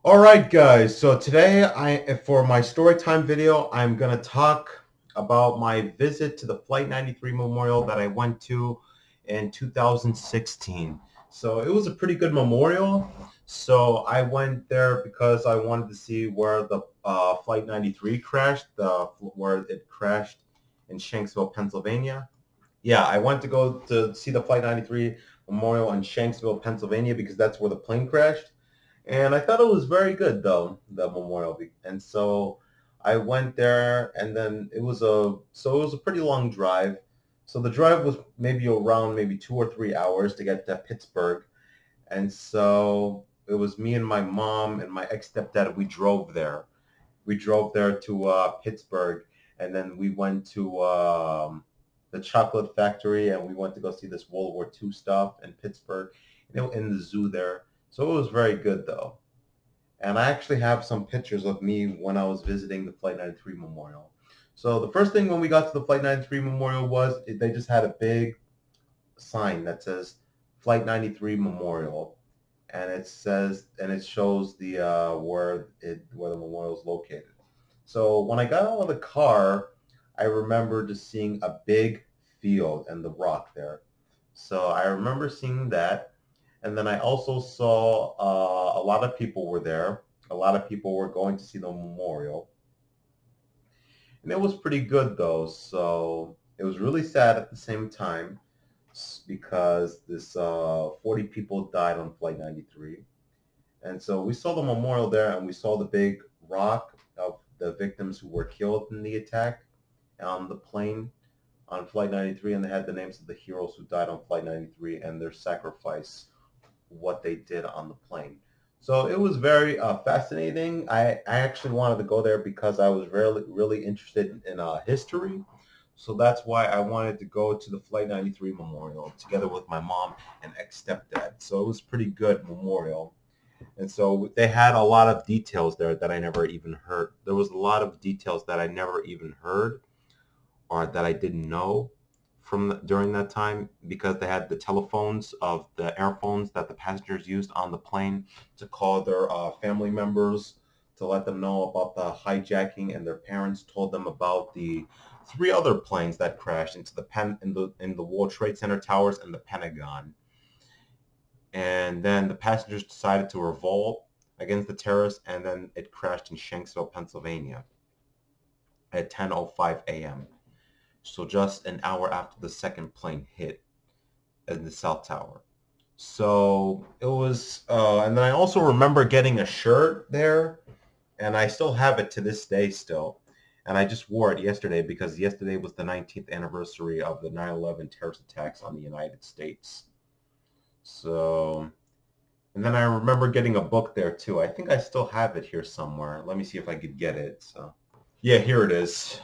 All right, guys. So today, for my story time video, I'm gonna talk about my visit to the Flight 93 Memorial that I went to in 2016. So it was a pretty good memorial. So I went there because I wanted to see where the Flight 93 crashed, where it crashed in Shanksville, Pennsylvania. Yeah, I went to go to see the Flight 93 Memorial in Shanksville, Pennsylvania, because that's where the plane crashed. And I thought it was very good, though, the memorial. And so I went there, and then it was a pretty long drive. So the drive was maybe around maybe 2 or 3 hours to get to Pittsburgh. And so it was me and my mom and my ex-stepdad. We drove there to Pittsburgh, and then we went to the chocolate factory, and we went to go see this World War II stuff in Pittsburgh, in the zoo there. So it was very good, though. And I actually have some pictures of me when I was visiting the Flight 93 Memorial. So the first thing when we got to the Flight 93 Memorial they just had a big sign that says Flight 93 Memorial, and it shows the where the memorial is located. So when I got out of the car, I remember just seeing a big field and the rock there. So I remember seeing that, and then I also saw a lot of people were there. A lot of people were going to see the memorial, and it was pretty good though. So it was really sad at the same time because this 40 people died on Flight 93. And so we saw the memorial there, and we saw the big rock of the victims who were killed in the attack on the plane on Flight 93, and they had the names of the heroes who died on Flight 93 and their sacrifice, what they did on the plane. So it was very fascinating. I actually wanted to go there because I was really interested in history. So that's why I wanted to go to the Flight 93 Memorial together with my mom and ex-stepdad. So it was pretty good memorial. And so they had a lot of details there that I never even heard. There was a lot of details that I never even heard or that I didn't know during that time, because they had the telephones of the airphones that the passengers used on the plane to call their family members to let them know about the hijacking, and their parents told them about the three other planes that crashed into in the World Trade Center towers and the Pentagon. And then the passengers decided to revolt against the terrorists, and then it crashed in Shanksville, Pennsylvania at 10:05 a.m. So just an hour after the second plane hit in the South Tower. So it was, and then I also remember getting a shirt there, and I still have it to this day still. And I just wore it yesterday because yesterday was the 19th anniversary of the 9/11 terrorist attacks on the United States. So, and then I remember getting a book there too. I think I still have it here somewhere. Let me see if I could get it. So, yeah, here it is.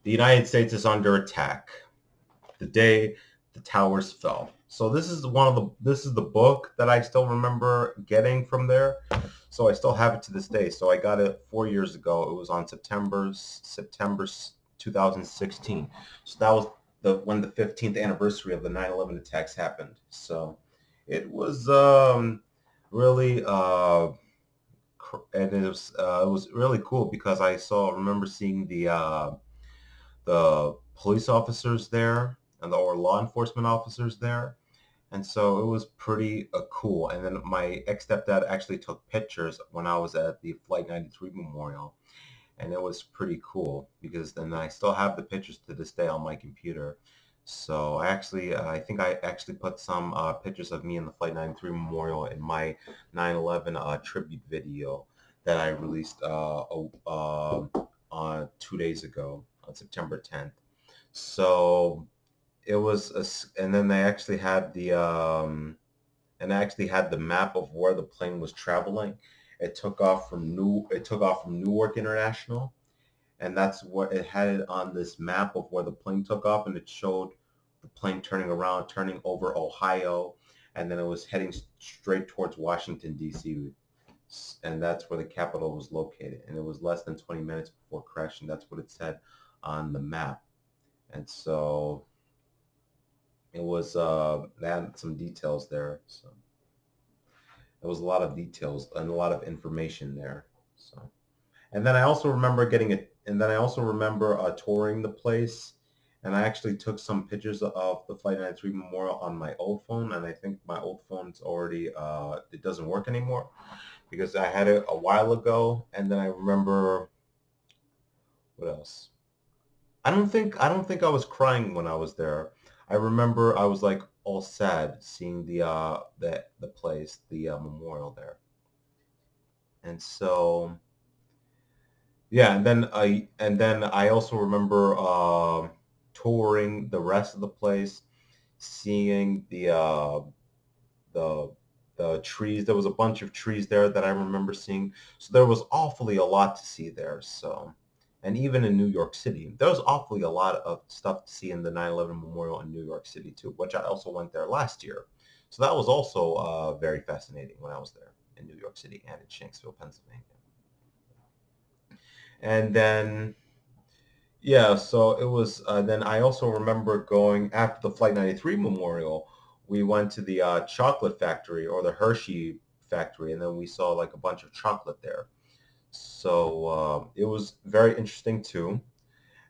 The United States is under attack. The day the towers fell. So this is the book that I still remember getting from there. So I still have it to this day. So I got it 4 years ago. It was on September 2016. So that was when the 15th anniversary of the 9/11 attacks happened. So it was really and it was really cool because remember seeing the police officers there and or law enforcement officers there. And so it was pretty cool. And then my ex-stepdad actually took pictures when I was at the Flight 93 Memorial. And it was pretty cool because then I still have the pictures to this day on my computer. So I think I actually put some pictures of me in the Flight 93 Memorial in my 9/11 tribute video that I released on 2 days ago on September 10th. So and then they actually had I actually had the map of where the plane was traveling. It took off from Newark International, and that's what it had it on this map of where the plane took off, and it showed the plane turning around, turning over Ohio, and then it was heading straight towards Washington D.C. And that's where the capital was located. And it was less than 20 minutes before crashing. That's what it said on the map. And so it was they had some details there. So There was a lot of details and a lot of information there. So, and then I also remember touring the place, and I actually took some pictures of the Flight 93 Memorial on my old phone, and I think my old phone's already it doesn't work anymore because I had it a while ago. And then I remember, what else? I don't think I was crying when I was there. I remember I was like all sad seeing the place, the memorial there. And so yeah, and then I also remember touring the rest of the place, seeing the the trees. There was a bunch of trees there that I remember seeing. So there was awfully a lot to see there. So, and even in New York City, there was awfully a lot of stuff to see in the 9/11 Memorial in New York City too, which I also went there last year. So that was also very fascinating when I was there in New York City and in Shanksville, Pennsylvania. And then yeah, so it was. Then I also remember going after the Flight 93 Memorial. We went to the chocolate factory or the Hershey factory, and then we saw like a bunch of chocolate there. So it was very interesting too.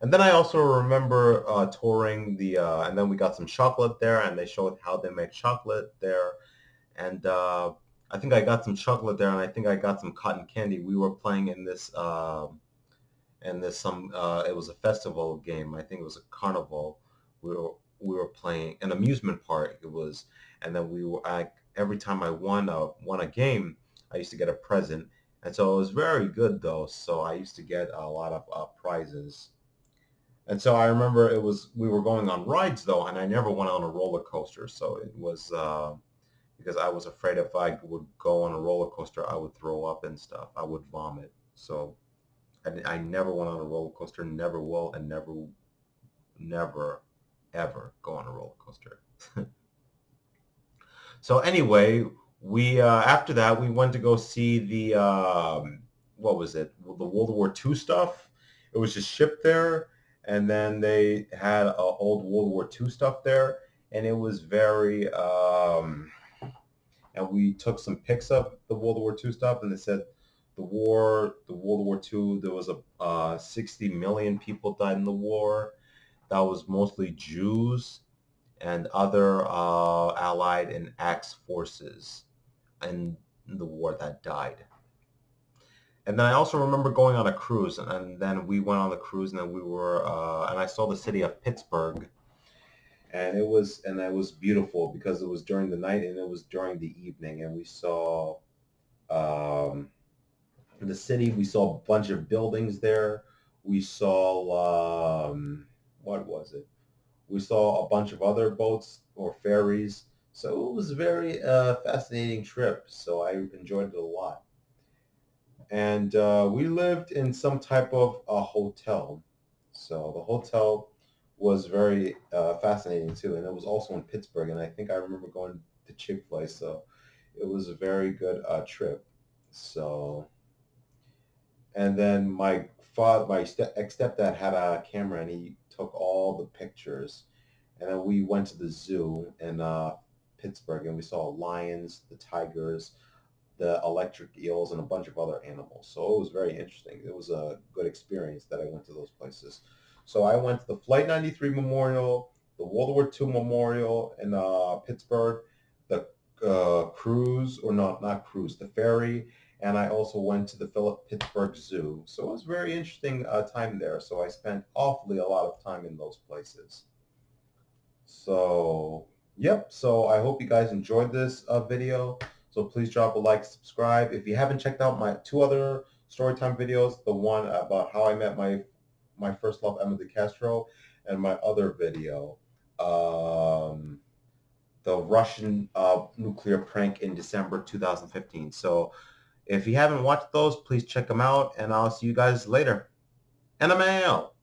And then I also remember touring and then we got some chocolate there, and they showed how they make chocolate there. And I think I got some chocolate there, and I think I got some cotton candy. We were playing in this. And there's some it was a festival game. I think it was a carnival. We were playing an amusement park. It was, and then every time I won a game, I used to get a present. And so it was very good though. So I used to get a lot of prizes. And so I remember we were going on rides though, and I never went on a roller coaster. So it was because I was afraid if I would go on a roller coaster, I would throw up and stuff. I would vomit. So I never went on a roller coaster, never will, and never, ever go on a roller coaster. So anyway, we after that we went to go see the what was it? The World War II stuff. It was just shipped there, and then they had old World War II stuff there, and it was very. And we took some pics of the World War II stuff, and they said the World War II, there was a 60 million people died in the war. That was mostly Jews and other Allied and Axis forces in the war that died. And then I also remember going on a cruise, and then we went on the cruise, and then and I saw the city of Pittsburgh, and it was beautiful because it was during the night and it was during the evening, and we saw um, the city. We saw a bunch of buildings there. We saw what was it? We saw a bunch of other boats or ferries. So it was a very fascinating trip. So I enjoyed it a lot. And we lived in some type of a hotel. So the hotel was very fascinating too, and it was also in Pittsburgh. And I think I remember going to Chick-fil-A. So it was a very good trip. So and then my ex-stepdad had a camera, and he took all the pictures. And then we went to the zoo in Pittsburgh, and we saw lions, the tigers, the electric eels, and a bunch of other animals. So it was very interesting. It was a good experience that I went to those places. So I went to the Flight 93 Memorial, the World War II Memorial in Pittsburgh, the cruise, or not cruise, the ferry, and I also went to the Pittsburgh Zoo. So it was a very interesting time there. So I spent awfully a lot of time in those places. So, yep. So I hope you guys enjoyed this video. So please drop a like, subscribe. If you haven't checked out my two other storytime videos, the one about how I met my first love, Emma DeCastro, and my other video, the Russian nuclear prank in December 2015. So if you haven't watched those, please check them out, and I'll see you guys later. And I'm out.